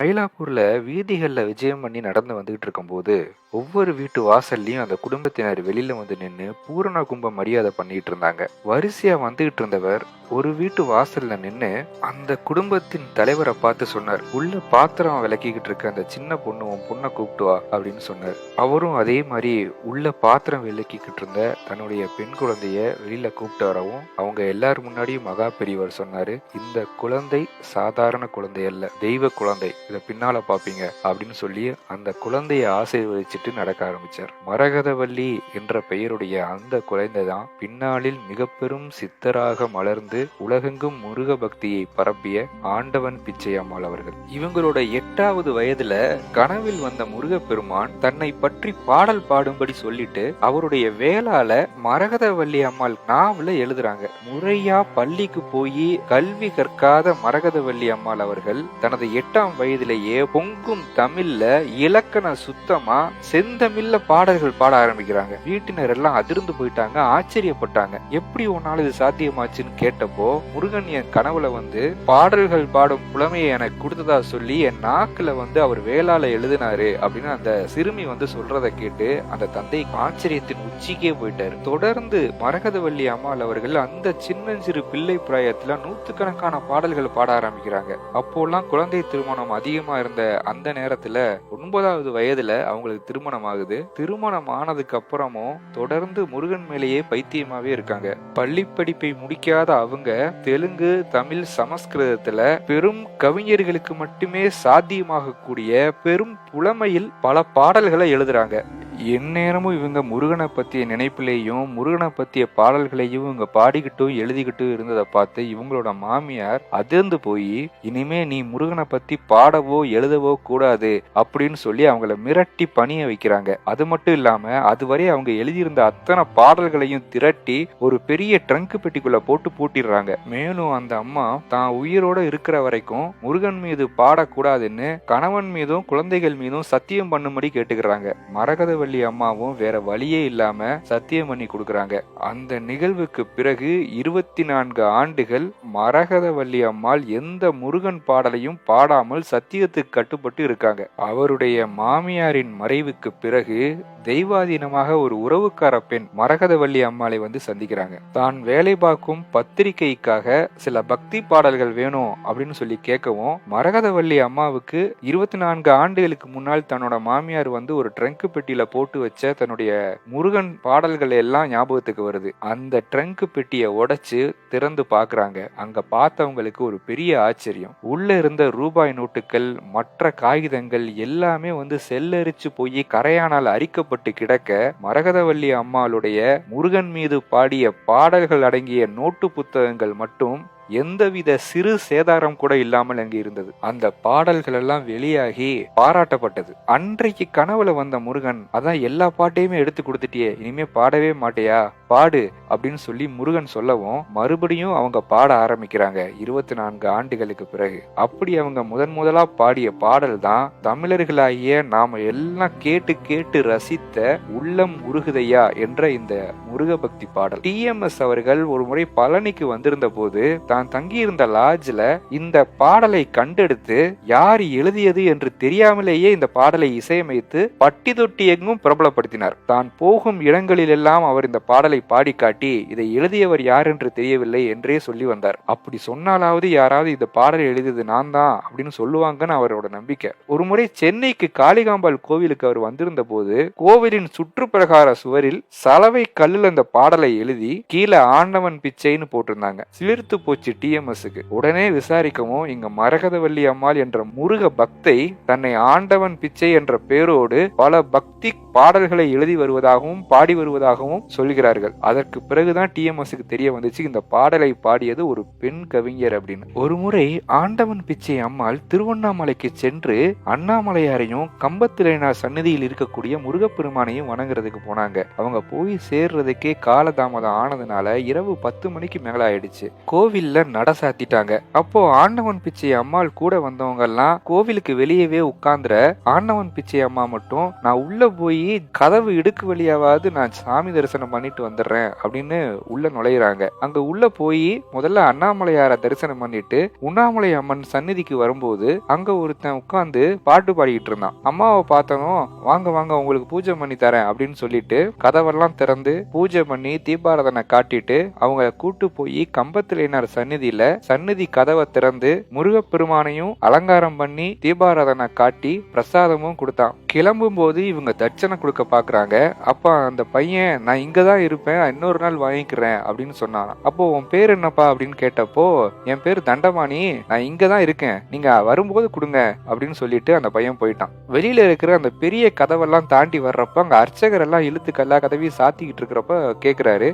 மயிலாப்பூர்ல வீதிகள்ல விஜயம் பண்ணி நடந்து வந்துகிட்டு இருக்கும்போது, ஒவ்வொரு வீட்டு வாசல்லயும் அந்த குடும்பத்தினர் வெளியில வந்து நின்னு பூரண கும்ப மரியாதை பண்ணிட்டு இருந்தாங்க. வரிசையா வந்துகிட்டு இருந்தவர் ஒரு வீட்டு வாசல்ல நின்னு அந்த குடும்பத்தின் தலைவரை பார்த்து சொன்னார். உள்ள பாத்திரம் விளக்கிக்கிட்டு இருக்க அந்த சின்ன பொண்ணு உன் பொண்ணை கூப்பிட்டு வா அப்படின்னு சொன்னார். அவரும் அதே மாதிரி உள்ள பாத்திரம் விளக்கிக்கிட்டு இருந்த தன்னுடைய பெண் குழந்தைய வெளியில கூப்பிட்டு வரவும், அவங்க எல்லாரும் முன்னாடியும் மகா பெரியவர் சொன்னாரு, இந்த குழந்தை சாதாரண குழந்தை அல்ல, தெய்வ குழந்தை, இதை பின்னால பாப்பீங்க அப்படின்னு சொல்லி அந்த குழந்தைய ஆசீர்வதிச்சுட்டு நடக்க ஆரம்பிச்சார். மரகதவல்லி என்ற பெயருடைய அந்த குழந்தை தான் பின்னாளில் மிக பெரும் சித்தராக மலர்ந்து உலகெங்கும் முருக பக்தியை பரப்பிய ஆண்டவன் பிச்சை அம்மாள் அவர்கள். இவங்களோட 8வது வயதுல கனவில் வந்த முருகப்பெருமான் தன்னை பற்றி பாடல் பாடும்படி சொல்லிட்டு அவருடைய வேளால மரகதவல்லி அம்மாள் நாவல எழுதுறாங்க. முறையா பள்ளிக்கு போய் கல்வி கற்காத மரகதவல்லி அம்மாள் அவர்கள் தனது 8ஆம் வயதிலேயே பொங்கும் தமிழ்ல இலக்கண சுத்தமா செந்தமிழ்ல பாடல்கள் பாட ஆரம்பிக்கிறாங்க. வீட்டினர் எல்லாம் அதிர்ந்து போயிட்டாங்க, ஆச்சரியப்பட்டாங்க. எப்படி உன்னால இது சாத்தியமாச்சுன்னு கேட்டப்போ, முருகன் என் கனவுல வந்து பாடல்கள் பாடும் புலமையை எனக்கு கொடுத்ததா சொல்லி என் நாக்குல வந்து அவர் வேளால எழுதினாரு அப்படின்னு அந்த சிறுமி வந்து சொல்றதை கேட்டு அந்த தந்தை ஆச்சரியத்தின் உச்சிக்கே போயிட்டாரு. தொடர்ந்து மரகதவல்லி அம்மாள் அவர்கள் அந்த சின்னஞ்சிறு பிள்ளை பிராயத்துல நூத்துக்கணக்கான பாடல்கள் பாட ஆரம்பிக்கிறாங்க. அப்போல்லாம் குழந்தை திருமணம் அதிகமா இருந்த அந்த நேரத்துல 9வது வயதுல அவங்களுக்கு திருமணம் ஆகுது. திருமணம் ஆனதுக்கு அப்புறமும் தொடர்ந்து முருகன் மேலேயே பைத்தியமாவே இருக்காங்க. பள்ளி படிப்பை முடிக்காத அவங்க தெலுங்கு, தமிழ், சமஸ்கிருதத்துல பெரும் கவிஞர்களுக்கு மட்டுமே சாத்தியமாகக்கூடிய பெரும் புலமையில் பல பாடல்களை எழுதுறாங்க. எந்நேரமும் இவங்க முருகனை பத்திய நினைப்பிலேயும் முருகனை பத்திய பாடல்களையும் இவங்க பாடிக்கிட்டும் எழுதிக்கிட்டும் இருந்ததை பார்த்து இவங்களோட மாமியார் அதிர்ந்து போய், இனிமே நீ முருகனை பத்தி பாடவோ எழுதவோ கூடாது அப்படின்னு சொல்லி அவங்கள மிரட்டி பணிய வைக்கிறாங்க. அது மட்டும் இல்லாம அதுவரை அவங்க எழுதியிருந்த அத்தனை பாடல்களையும் திரட்டி ஒரு பெரிய ட்ரங்க் பெட்டிக்குள்ள போட்டு பூட்டிடுறாங்க. மேலும் அந்த அம்மா தான் உயிரோட இருக்கிற வரைக்கும் முருகன் மீது பாடக்கூடாதுன்னு கணவன் மீதும் குழந்தைகள் மீதும் சத்தியம் பண்ணும்படி கேட்டுக்கிறாங்க. மரகதவல்லி அம்மாவும் வேற வழியே இல்லாம சத்தியம் பண்ணி கொடுக்கறாங்க. அந்த நிகழ்வுக்கு பிறகு 24 ஆண்டுகள் மரகதவல்லி அம்மாள் எந்த முருகன் பாடலையும் பாடாமல் சத்தியத்துக்கு கட்டுப்பட்டு இருக்காங்க. அவருடைய மாமியாரின் மறைவுக்கு பிறகு தெய்வாதீனமாக ஒரு உறவுக்கார பெண் மரகதவல்லி அம்மாளை வந்து சந்திக்கிறாங்க. தான் வேலை பார்க்கும் பத்திரிகைக்காக சில பக்தி பாடல்கள் வேணும் அப்படின்னு சொல்லி கேட்கவும், மரகதவல்லி அம்மாவுக்கு 24 ஆண்டுகளுக்கு முன்னால் தன்னோட மாமியார் வந்து ஒரு ட்ரங்க் பெட்டியில போட்டு வச்ச தன்னுடைய முருகன் பாடல்கள் எல்லாம் ஞாபகத்துக்கு வருது. அந்த ட்ரங்க் பெட்டியை உடைச்சு திறந்து பாக்குறாங்க. அங்க பார்த்தவங்களுக்கு ஒரு பெரிய ஆச்சரியம். உள்ள இருந்த ரூபாய் நோட்டுகள், மற்ற காகிதங்கள் எல்லாமே வந்து செல்லரிச்சு போய் கரையானால் அரிக்கப்பட்டு கிடக்க, மரகதவல்லி அம்மாளுடைய முருகன் மீது பாடிய பாடல்கள் அடங்கிய நோட்டு புத்தகங்கள் மட்டும் எந்தவித சிறு சேதாரம் கூட இல்லாமல் அங்கு இருந்தது. அந்த பாடல்கள் எல்லாம் வெளியாகி பாராட்டப்பட்டது. அன்றைக்கு கனவுல வந்த முருகன், அதான் எல்லா பாட்டையுமே எடுத்து கொடுத்துட்டியே, இனிமே பாடவே மாட்டியா, பாடு அப்படின்னு சொல்லி முருகன் சொல்லவும் மறுபடியும் அவங்க பாட ஆரம்பிக்கிறாங்க 24 ஆண்டுகளுக்கு பிறகு. அப்படி அவங்க முதலா பாடிய பாடல் தான் தமிழர்களாகிய நாம எல்லாம் கேட்டு கேட்டு ரசித்த உள்ளம் உருகுதையா என்ற இந்த முருக பக்தி பாடல். TMS அவர்கள் ஒரு முறை பழனிக்கு வந்திருந்த போது தான் தங்கியிருந்த லாட்ஜ்ல இந்த பாடலை கண்டெடுத்து யார் எழுதியது என்று தெரியாமலேயே இந்த பாடலை இசையமைத்து பட்டி தொட்டி எங்கும் பிரபலப்படுத்தினார். தான் போகும் இடங்களில் எல்லாம் அவர் இந்த பாடலை பாடி காட்டி இதை எழுதியவர் யார் என்று தெரியவில்லை என்றே சொல்லி வந்தார். அப்படி சொன்னாலாவது யாராவது இந்த பாடலை எழுதியது நான் தான் அப்படின்னு சொல்லுவாங்கன்னு அவரோட நம்பிக்கை. ஒரு முறை சென்னைக்கு காளிகாம்பாள் கோவிலுக்கு அவர் வந்திருந்த போது கோவிலின் சுற்றுப்பிரகார சுவரில் சலவை கல்லுல அந்த பாடலை எழுதி கீழே ஆண்டவன் பிச்சைன்னு போட்டிருந்தாங்க. சிலிர்த்து போச்சு TMSக்கு. உடனே விசாரிக்கவும் இங்க மரகதவல்லி அம்மாள் என்ற முருக பக்தை தன்னை ஆண்டவன் பிச்சை என்ற பேரோடு பல பக்தி பாடல்களை எழுதி வருவதாகவும் பாடி வருவதாகவும் சொல்கிறார்கள். அதற்கு பிறகுதான் TMSக்கு தெரிய வந்துச்சு இந்த பாடலை பாடியது ஒரு பெண் கவிஞர் அப்படின்னு. ஒரு முறை ஆண்டவன் பிச்சை அம்மாள் திருவண்ணாமலைக்கு சென்று அண்ணாமலையாரையும் கம்பத்திலேனார் சன்னதியில் இருக்கக்கூடிய முருகப்பெருமானையும் வணங்குறதுக்கு போனாங்க. அவங்க போய் சேர்றதுக்கே காலதாமதம் ஆனதுனால இரவு 10 மணிக்கு மேல ஆயிடுச்சு. கோவில்ல நட சாத்திட்டாங்க. அப்போ ஆண்டவன் பிச்சை அம்மாள் கூட வந்தவங்க எல்லாம் கோவிலுக்கு வெளியவே உட்கார்ந்துற ஆண்டவன் பிச்சை அம்மா மட்டும் நான் உள்ள போய் போய் கதவு இடுக்கு வழியாவது நான் சாமி தரிசனம் பண்ணிட்டு வந்துடுறேன் அப்படின்னு உள்ள நுழையிறாங்க. அங்க உள்ள போய் முதல்ல அண்ணாமலையார தரிசனம் பண்ணிட்டு உண்ணாமலை அம்மன் சந்நிதிக்கு வரும்போது அங்க ஒருத்தன் உட்கார்ந்து பாட்டு பாடிக்கிட்டு இருந்தான். அம்மாவை பார்த்தனும் வாங்க வாங்க உங்களுக்கு பூஜை பண்ணி தரேன் அப்படின்னு சொல்லிட்டு கதவெல்லாம் திறந்து பூஜை பண்ணி தீபாராதனை காட்டிட்டு அவங்க கூட்டு போய் கம்பத்திலேனார் சந்நிதி கதவை திறந்து முருகப்பெருமானையும் அலங்காரம் பண்ணி தீபாராதனை காட்டி பிரசாதமும் கொடுத்தான். கிளம்பும் போது இவங்க தட்சணை கொடுக்க பாக்குறாங்க. அப்ப அந்த பையன் நான் இங்கதான் இருப்பேன், இன்னொரு நாள் வாங்கிக்கிறேன் அப்படின்னு சொன்னான். அப்போ உன் பேர் என்னப்பா அப்படின்னு கேட்டப்போ என் பேர் தண்டபாணி, நான் இங்கதான் இருக்கேன், நீங்க வரும்போது கொடுங்க அப்படின்னு சொல்லிட்டு அந்த பையன் போயிட்டான். வெளியில இருக்கிற அந்த பெரிய கதவெல்லாம் தாண்டி வர்றப்ப அங்க அர்ச்சகர் எல்லாம் இழுத்து எல்லா கதவையும் சாத்திக்கிட்டு இருக்கிறப்ப கேக்குறாரு,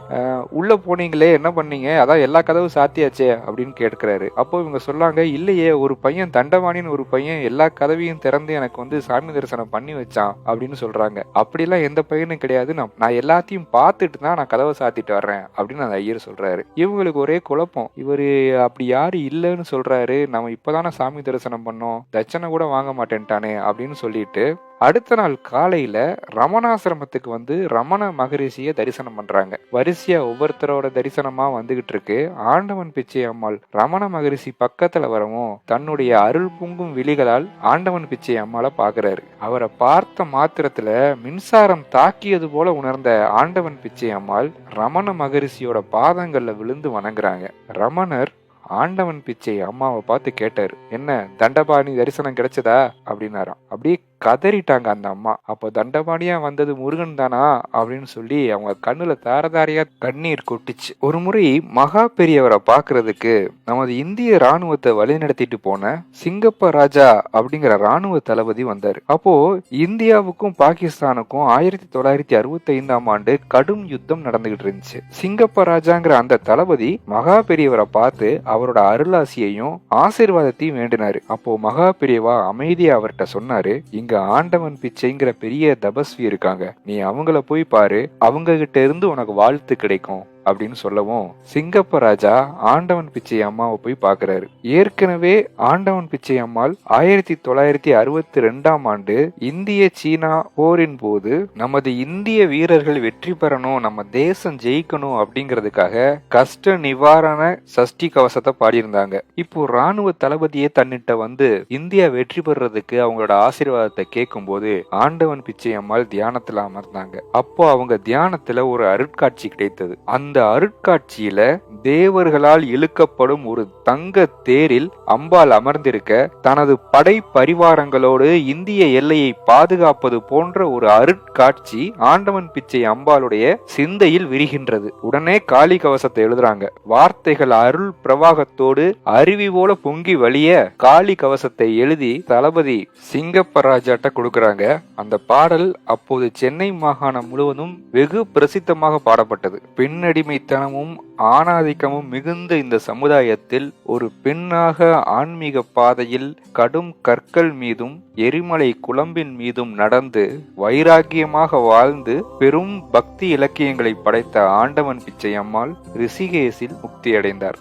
உள்ள போனீங்களே என்ன பண்ணீங்க, அதான் எல்லா கதவும் சாத்தியாச்சே அப்படின்னு கேட்கிறாரு. அப்போ இவங்க சொல்லாங்க, இல்லையே ஒரு பையன் தண்டபாணின்னு ஒரு பையன் எல்லா கதவையும் திறந்து எனக்கு சாமி தரிசனம் பண்ணி வச்சான் அப்படின்னு சொல்றாங்க. அப்படிலாம் எந்த பையனும் கிடையாது, நான் எல்லாத்தையும் பார்த்துட்டு தான் நான் கதவை சாத்திட்டு வர்றேன் அப்படின்னு அந்த ஐயர் சொல்றாரு. இவங்களுக்கு ஒரே குழப்பம், இவரு அப்படி யாரு இல்லைன்னு சொல்றாரு, நம்ம இப்பதானே சாமி தரிசனம் பண்ணோம், தட்சணை கூட வாங்க மாட்டேன்ட்டானே அப்படின்னு சொல்லிட்டு அடுத்த நாள் காலையில ரமணாசிரமத்துக்கு ரமண மகரிஷிய தரிசனம் பண்றாங்க. வரிசையா ஒவ்வொருத்தரோட தரிசனமா வந்துகிட்டு இருக்கு. ஆண்டவன் பிச்சை அம்மாள் ரமண மகரிஷி பக்கத்துல வரவும் தன்னுடைய அருள் பொங்கும் விழிகளால் ஆண்டவன் பிச்சை அம்மாளை பாக்குறாரு. அவரை பார்த்த மாத்திரத்துல மின்சாரம் தாக்கியது போல உணர்ந்த ஆண்டவன் பிச்சை அம்மாள் ரமண மகரிஷியோட பாதங்கள்ல விழுந்து வணங்குறாங்க. ரமணர் ஆண்டவன் பிச்சை அம்மாவை பார்த்து கேட்டாரு, என்ன தண்டபாணி தரிசனம் கிடைச்சதா அப்படின்னாராம். அப்படியே கதறிட்டாங்க அந்த அம்மா. அப்போ தண்டபாணியா வந்தது முருகன் தானா அப்படின்னு சொல்லி அவங்க கண்ணுல தாரதாரியா கண்ணீர் கொட்டுச்சு. ஒரு முறை மகா பெரியவரை பாக்குறதுக்கு நமது இந்திய ராணுவத்தை வழிநடத்திட்டு போன சிங்கப்ப ராஜா அப்படிங்கிற ராணுவ தளபதி வந்தாரு. அப்போ இந்தியாவுக்கும் பாகிஸ்தானுக்கும் 1965ஆம் ஆண்டு கடும் யுத்தம் நடந்துகிட்டு இருந்துச்சு. சிங்கப்ப ராஜாங்கிற அந்த தளபதி மகா பெரியவரை பார்த்து அவரோட அருளாசியையும் ஆசீர்வாதத்தையும் வேண்டினாரு. அப்போ மகா பெரியவா அமைதியா அவர்கிட்ட சொன்னாரு, இங்க ஆண்டவன் பிச்சைங்கிற பெரிய தபஸ்வி இருக்காங்க, நீ அவங்கள போய் பாரு, அவங்க கிட்ட இருந்து உனக்கு வாழ்த்து கிடைக்கும் அப்படின்னு சொல்லவும் சிங்கப்ப ராஜா ஆண்டவன் பிச்சை அம்மாவை போய் பாக்குறாரு. ஏற்கனவே ஆண்டவன் பிச்சை அம்மாள் 1962ஆம் ஆண்டு இந்திய சீனா போரின் போது நமது இந்திய வீரர்கள் வெற்றி பெறணும், நம்ம தேசம் ஜெயிக்கணும் அப்படிங்கிறதுக்காக கஷ்ட நிவாரண சஷ்டி கவசத்தை பாடியிருந்தாங்க. இப்போ ராணுவ தளபதியே தன்னிட்ட இந்தியா வெற்றி பெறதுக்கு அவங்களோட ஆசீர்வாதத்தை கேட்கும் போது ஆண்டவன் பிச்சை அம்மாள் தியானத்துல அமர்ந்தாங்க. அப்போ அவங்க தியானத்துல ஒரு அருட்காட்சி கிடைத்தது. அந்த அருட்காட்சியில தேவர்களால் இழுக்கப்படும் ஒரு தங்க தேரில் அம்பாள் அமர்ந்திருக்க தனது படை பரிவாரங்களோடு இந்திய எல்லையை பாதுகாப்பது போன்ற ஒரு அருட்காட்சி ஆண்டவன் பிச்சை அம்பாளுடைய சிந்தையில் விரிகின்றது. உடனே காளி கவசத்தை எழுதுறாங்க. வார்த்தைகள் அருள் பிரவாகத்தோடு அருவி போல பொங்கி வழிய காளி கவசத்தை எழுதி தளபதி சிங்கப்ப ராஜாட்ட கொடுக்கறாங்க. அந்த பாடல் அப்போது சென்னை மாகாணம் முழுவதும் வெகு பிரசித்தமாக பாடப்பட்டது. பெண்ணடிமைத்தனமும் ஆணாதிக்கமும் மிகுந்த இந்த சமுதாயத்தில் ஒரு பெண்ணாக ஆன்மீக பாதையில் கடும் கற்கள் மீதும் எரிமலை குழம்பின் மீதும் நடந்து வைராக்கியமாக வாழ்ந்து பெரும் பக்தி இலக்கியங்களை படைத்த ஆண்டவன் பிச்சை அம்மாள் ரிஷிகேசில் முக்தியடைந்தார்.